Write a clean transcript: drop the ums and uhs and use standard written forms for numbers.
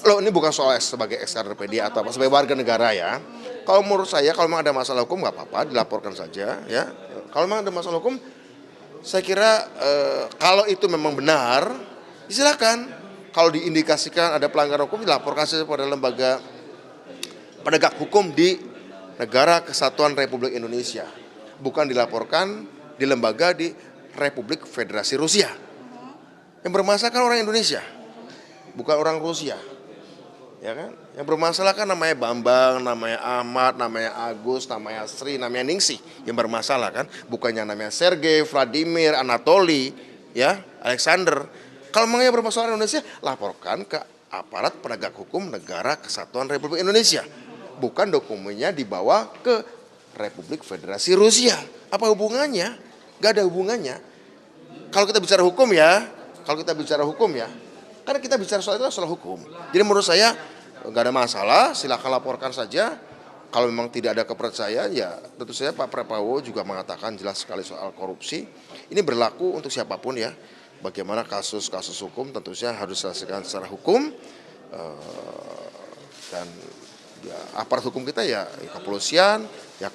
Loh, ini bukan soal sebagai ex kader PD atau apa, sebagai warga negara ya. Kalau menurut saya, kalau memang ada masalah hukum nggak apa-apa, dilaporkan saja ya. Kalau memang ada masalah hukum, saya kira kalau itu memang benar, silakan. Kalau diindikasikan ada pelanggaran hukum, dilaporkan saja pada lembaga penegak hukum di negara kesatuan Republik Indonesia. Bukan dilaporkan di lembaga di Republik Federasi Rusia. Yang bermasalah kan orang Indonesia, bukan orang Rusia. Ya kan? Yang bermasalah kan namanya Bambang, namanya Ahmad, namanya Agus, namanya Sri, namanya Ningsih yang bermasalah kan, bukannya namanya Sergei, Vladimir, Anatoli, ya, Alexander. Kalau memangnya bermasalah Indonesia, laporkan ke aparat penegak hukum negara kesatuan Republik Indonesia. Bukan dokumennya dibawa ke Republik Federasi Rusia. Apa hubungannya? Gak ada hubungannya. Kalau kita bicara hukum ya, karena kita bicara soal itu soal hukum. Jadi menurut saya nggak ada masalah, silakan laporkan saja. Kalau memang tidak ada kepercayaan ya tentu saja Pak Prabowo juga mengatakan jelas sekali soal korupsi. Ini berlaku untuk siapapun ya. Bagaimana kasus-kasus hukum tentu saja harus diselesaikan secara hukum. Dan ya, aparat hukum kita ya kepolisian, ya